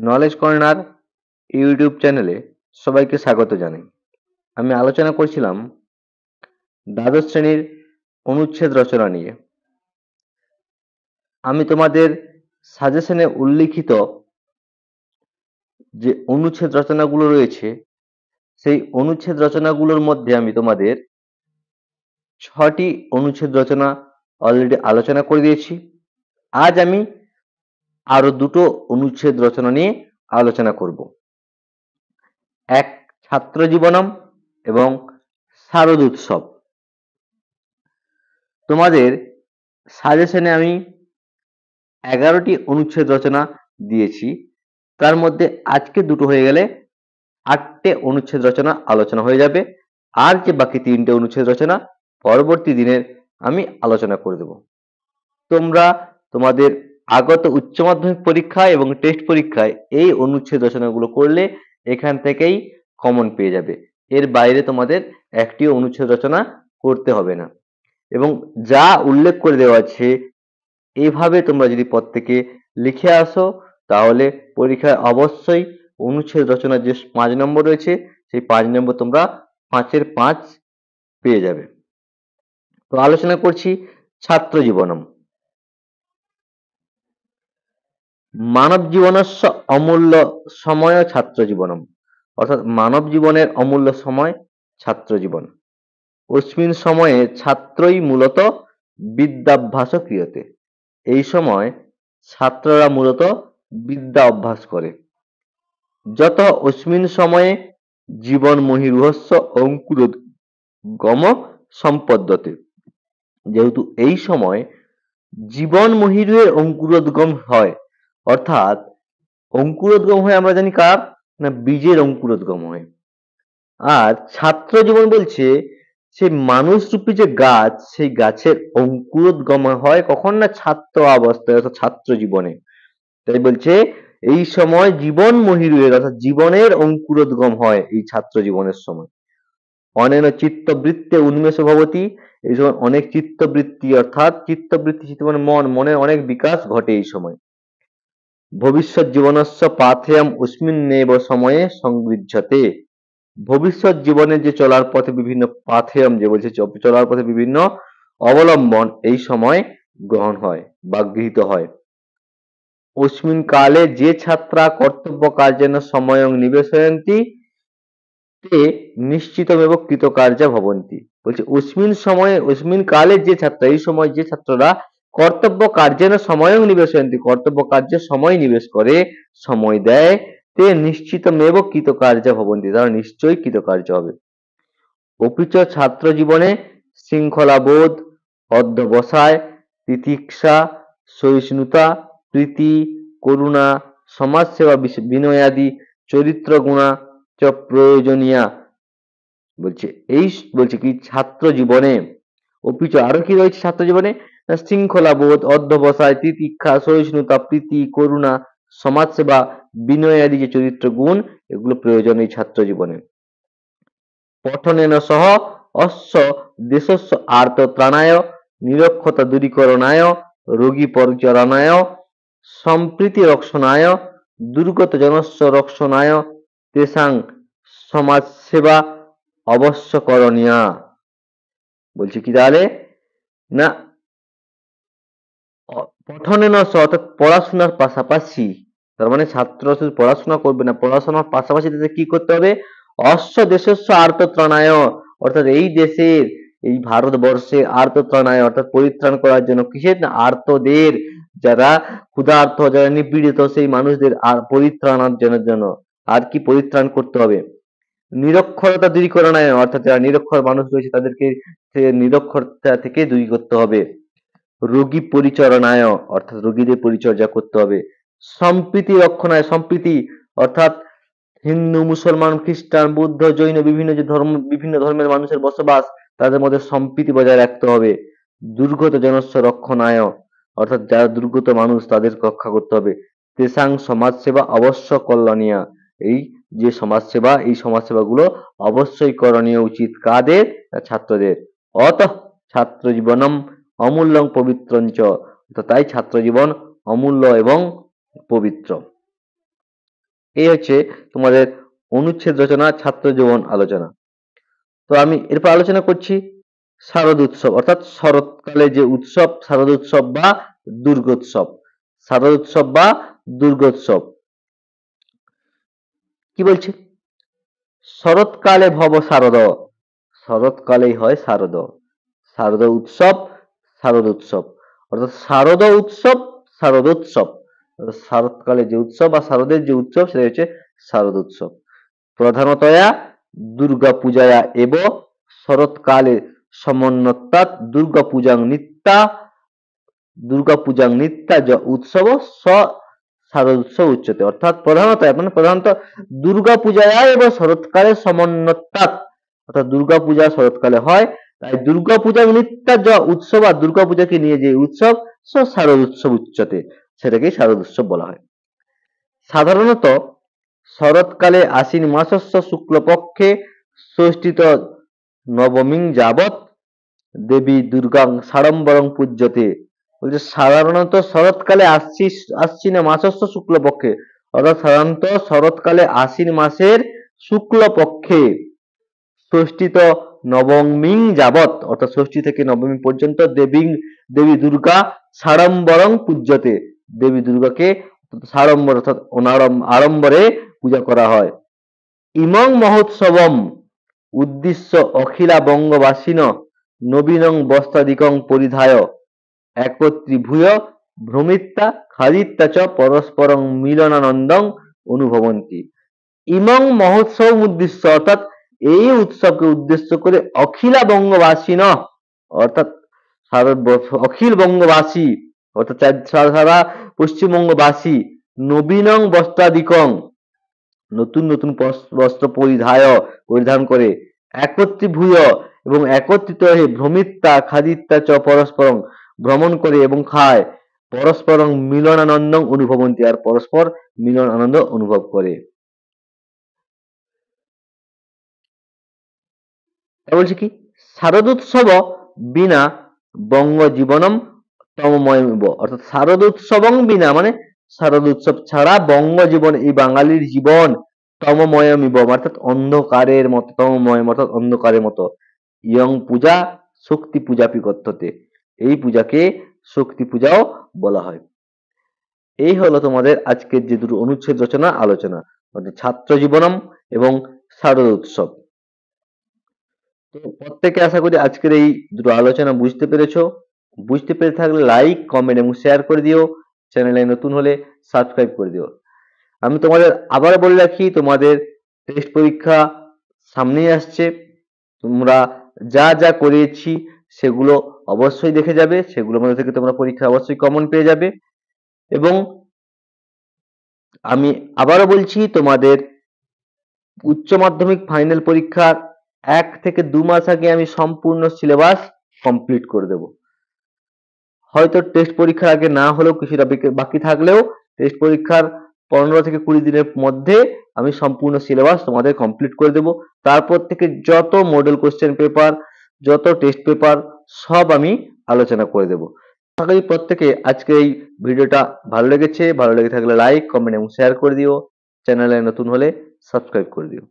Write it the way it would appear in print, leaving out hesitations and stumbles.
Knowledge corner YouTube চ্যানেলে সবাইকে স্বাগত জানাই। আমি আলোচনা করছিলাম দ্বাদশ শ্রেণীর অনুচ্ছেদ রচনা নিয়ে। আমি তোমাদের সাজেশনে উল্লিখিত যে অনুচ্ছেদ রচনাগুলো রয়েছে সেই অনুচ্ছেদ রচনাগুলোর মধ্যে আমি তোমাদের 6টি অনুচ্ছেদ রচনা অলরেডি আলোচনা করে দিয়েছি। আজ আমি আরো দুটো অনুচ্ছেদ রচনা নিয়ে আলোচনা করব। এক ছাত্র জীবনম এবং শারদ উৎসব। তোমাদের সাজেশনে আমি 11টি অনুচ্ছেদ রচনা দিয়েছি, তার মধ্যে আজকে দুটো হয়ে গেলে 8টে অনুচ্ছেদ রচনা আলোচনা হয়ে যাবে। আর যে বাকি 3টে অনুচ্ছেদ রচনা পরবর্তী দিনের আমি আলোচনা করে দেব। তোমরা তোমাদের আগত উচ্চ মাধ্যমিক পরীক্ষা এবং টেস্ট পরীক্ষায় এই অনুচ্ছেদ রচনাগুলো করলে এখান থেকেই কমন পেয়ে যাবে। এর বাইরে তোমাদের একটিও অনুচ্ছেদ রচনা করতে হবে না। এবং যা উল্লেখ করে দেওয়া আছে এইভাবে তোমরা যদি প্রত্যেকে লিখে আসো তাহলে পরীক্ষায় অবশ্যই অনুচ্ছেদ রচনার যে 5 নম্বর রয়েছে সেই 5 নম্বর তোমরা 5-এর 5 পেয়ে যাবে। তো আলোচনা করছি ছাত্র জীবনম। মানব জীবনস্য অমূল্য সময় ছাত্র জীবনম, অর্থাৎ মানব জীবনের অমূল্য সময় ছাত্র জীবন। অস্মিন সময়ে ছাত্রই মূলত বিদ্যাভ্যাস ক্রিয়তে, এই সময় ছাত্ররা মূলত বিদ্যা অভ্যাস করে। যত অস্মিন সময়ে জীবন মহিরুহস্য অঙ্কুরোদ্গম সম্পদ্যতে, যেহেতু এই সময় জীবন মহিরুহের অঙ্কুরোদ্গম হয়, অর্থাৎ অঙ্কুরোদ্গম হয় আমরা জানি কার না, বীজের অঙ্কুরোদ্গম হয়। আর ছাত্র জীবন বলছে সেই মানুষ রূপী যে গাছ, সেই গাছের অঙ্কুরোদ্গম হয় কখন না, ছাত্র অবস্থায় অর্থাৎ ছাত্র জীবনে। তাই বলছে এই সময় জীবন মহিরুহের অর্থাৎ জীবনের অঙ্কুরোদ্গম হয় এই ছাত্র জীবনের সময়। অনেন চিত্তবৃত্তে উন্মেষ ভবতি, এই সময় অনেক চিত্তবৃত্তি অর্থাৎ চিত্তবৃত্তি মানে মনের অনেক বিকাশ ঘটে এই সময়। ভবিষ্যৎ জীবনস্য পাথেয়ম উস্মিন্নেব সময়ে সংগৃহ্যতে, ভবিষ্যৎ জীবনে যে চলার পথে বিভিন্ন পাথেয়ম, যে বলছে চলার পথে বিভিন্ন অবলম্বন এই সময় গ্রহণ হয় বা গৃহীত হয়। অস্মিন কালে যে ছাত্রা কর্তব্য কার্যেন সময়ং নিবেশয়ন্তি তে নিশ্চিতমেব কৃতকার্যা ভবন্তি, বলছে অস্মিন সময়ে অস্মিন কালে যে ছাত্র, এই সময় যে ছাত্ররা কর্তব্য কার্যেন সময়ং নিবেশয়ন্তি, কর্তব্য কার্যে সময় নিবেশ করে, সময় দেয়, তে নিশ্চিতমেব কৃতকার্যা ভবন্তি, তারা নিশ্চয়ই কৃতকার্য হবে। অপিচ ছাত্র জীবনে শৃঙ্খলাবোধ, অধ্যবসায়, তিতিক্ষা, সহিষ্ণুতা, প্রীতি, করুণা, সমাজসেবা, বিনয়াদি চরিত্র গুণা চ প্রয়োজনীয়া, বলছে এই বলছে কি ছাত্র জীবনে অপিচ আরো কি রয়েছে ছাত্র জীবনে, শৃঙ্খলাবোধ, অধ্যবসায়, তিতিক্ষা, সহিষ্ণুতা, প্রীতি, করুণা, সমাজসেবা, বিনয়াদি যে চরিত্র গুণ, এগুলো প্রয়োজন এই ছাত্র জীবনে। পঠনেন সহ অস্য দেশস্য আর্তত্রাণায়, নিরক্ষতা দূরীকরণায়, রোগী পরিচরণায়, সম্প্রীতি রক্ষণায়, দুর্গত জনস্য রক্ষণায়, তেষাং সমাজসেবা অবশ্য করণীয়া। বলছি কি তাহলে না, পঠনেন সহ অর্থাৎ পড়াশোনার পাশাপাশি, তার মানে ছাত্র শুধু পড়াশোনা করবে না, পড়াশোনার পাশাপাশি তাদের কি করতে হবে, অশ্ব দেশস্য আর্তত্রাণায়, অর্থাৎ এই দেশের এই ভারতবর্ষে আর্তত্রাণায় অর্থাৎ পরিত্রাণ করার জন্য, কিসের না, আর্তদের, যারা ক্ষুধার্ত, যারা নিপীড়িত, সেই মানুষদের আর পরিত্রাণের জন্য আর কি পরিত্রাণ করতে হবে। নিরক্ষরতা দূরীকরণায়, অর্থাৎ যারা নিরক্ষর মানুষ রয়েছে তাদেরকে নিরক্ষরতা থেকে দূরী করতে হবে। রোগী পরিচরণায়, অর্থাৎ রোগীদের পরিচর্যা করতে হবে। সম্প্রীতি রক্ষণায়, সম্প্রীতি অর্থাৎ হিন্দু, মুসলমান, খ্রিস্টান, বুদ্ধ, জৈন বিভিন্ন যে ধর্ম, বিভিন্ন ধর্মের মানুষের বসবাস, তাদের মধ্যে সম্প্রীতি বজায় রাখতে হবে। দুর্গত জনস্য রক্ষণায়, অর্থাৎ যারা দুর্গত মানুষ তাদের রক্ষা করতে হবে। তেসাং সমাজসেবা অবশ্য কল্যাণীয়া, এই যে সমাজসেবা, এই সমাজসেবাগুলো অবশ্যই করণীয় উচিত কাদের, ছাত্রদের। অত ছাত্র জীবনম অমূল্যং পবিত্রঞ্চ, তাই ছাত্র জীবন অমূল্য এবং পবিত্র। এই হচ্ছে তোমাদের অনুচ্ছেদ রচনা, ছাত্র জীবন আলোচনা। তো আমি এরপর আলোচনা করছি শারদ উৎসব, অর্থাৎ শরৎকালে যে উৎসব শারদ উৎসব বা দুর্গোৎসব। শারদ উৎসব বা দুর্গোৎসব কি বলছে? শরৎকালে ভব শারদ, শরৎকালেই হয় শারদ, শারদ উৎসব, শারদ উৎসব, অর্থাৎ শারদ উৎসব, শারদোৎসব। শরৎকালে যে উৎসব বা শারদের যে উৎসব সেটা হচ্ছে শারদ উৎসব। প্রধানতয়া দুর্গা পূজায়া এব শরৎকালে সমন্বত্তাৎ দুর্গা পূজাং নিত্যা য উৎসব স শারদ উৎসব উচ্চতে, অর্থাৎ প্রধানত দুর্গা পূজায় এবং শরৎকালে সমন্বত্তাৎ, অর্থাৎ দুর্গা পূজা শরৎকালে হয়, তাই দুর্গা পূজাং নিত্যা য উৎসব, আর দুর্গা পূজাকে নিয়ে যে উৎসব স শারদ উৎসব উচ্চতে, সেটাকেই শারদ উৎসব বলা হয়। সাধারণত শরৎকালে আশ্বিন মাসস্য শুক্লপক্ষে ষষ্ঠীত নবমীং যাবৎ দেবী দুর্গাং সাড়ম্বরং পূজ্যতে। বলছে সাধারণত শরৎকালে আশ্বিন মাসস্য শুক্লপক্ষে, অর্থাৎ সাধারণত শরৎকালে আশ্বিন মাসের শুক্লপক্ষে ষষ্ঠীত নবমীং যাবৎ, অর্থাৎ ষষ্ঠী থেকে নবমী পর্যন্ত দেবী দুর্গা সাড়ম্বরং পূজ্যতে, দেবী দুর্গাকে সাড়ম্বর অর্থাৎ আড়ম্বরে পূজা করা হয়। ইমং মহোৎসবম উদ্দেশ্য অখিলা বঙ্গবাসিন নবীনং বস্ত্রাদিকং পরিধায় একত্রীভূয় ভ্রমিত্যা খাদিত্যা চ পরস্পরং মিলনানন্দং অনুভবন্তি। ইমং মহোৎসব উদ্দেশ্য, অর্থাৎ এই উৎসবকে উদ্দেশ্য করে অখিলা বঙ্গবাসী অর্থাৎ অখিল বঙ্গবাসী অর্থাৎ সারা পশ্চিমবঙ্গবাসী নবীনং বস্ত্রাদিকং নতুন নতুন বস্ত্র পরিধান করে একত্রীভূয় এবং একত্রিত হয়ে ভ্রমিত্যা খাদিত্যা চ পরস্পরং ভ্রমণ করে এবং খায় পরস্পরং মিলনানন্দং অনুভবন্তি, আর পরস্পর মিলন আনন্দ অনুভব করে। বলছে কি শারদোৎসব বিনা বঙ্গ জীবনম তমময়মিব, অর্থাৎ শারদোৎসবং বিনা মানে শারদ উৎসব ছাড়া বঙ্গ জীবন এই বাঙালির জীবন তমময়মিব অর্থাৎ অন্ধকারের মতো, তমময় অর্থাৎ অন্ধকারের মতো। ইয়ং পূজা শক্তি পূজাপি কথ্যতে, এই পূজাকে শক্তি পূজাও বলা হয়। এই হলো তোমাদের আজকের যে দুটো অনুচ্ছেদ রচনা আলোচনা, অর্থাৎ ছাত্র জীবনম এবং শারদ উৎসব। তো প্রত্যেকে আশা করি আজকের এই দুটো আলোচনা বুঝতে পেরেছো। বুঝতে পেরে থাকলে লাইক কমেন্ট এবং শেয়ার করে দিও, চ্যানেলে নতুন হলে সাবস্ক্রাইব করে দিও। আমি তোমাদের আবার বলে রাখি, তোমাদের টেস্ট পরীক্ষা সামনেই আসছে, তোমরা যা যা করিয়েছি সেগুলো অবশ্যই দেখে যাবে, সেগুলোর মধ্যে থেকে তোমরা পরীক্ষা অবশ্যই কমন পেয়ে যাবে। এবং আমি আবারও বলছি, তোমাদের উচ্চ মাধ্যমিক ফাইনাল পরীক্ষার 1 থেকে 2 মাস আগে আমি সম্পূর্ণ সিলেবাস কমপ্লিট করে দেব। হয়তো টেস্ট পরীক্ষার আগে না হলেও কিছুটা বাকি থাকলেও টেস্ট পরীক্ষার 15 থেকে 20 দিনের মধ্যে আমি সম্পূর্ণ সিলেবাস তোমাদের কমপ্লিট করে দেব। তারপর থেকে যত মডেল কোশ্চেন পেপার, যত টেস্ট পেপার সব আমি আলোচনা করে দেব। আশা করি প্রত্যেকে আজকে এই ভিডিওটা ভালো লেগেছে, ভালো লেগে থাকলে লাইক কমেন্ট এবং শেয়ার করে দিও, চ্যানেলে নতুন হলে সাবস্ক্রাইব করে দিও।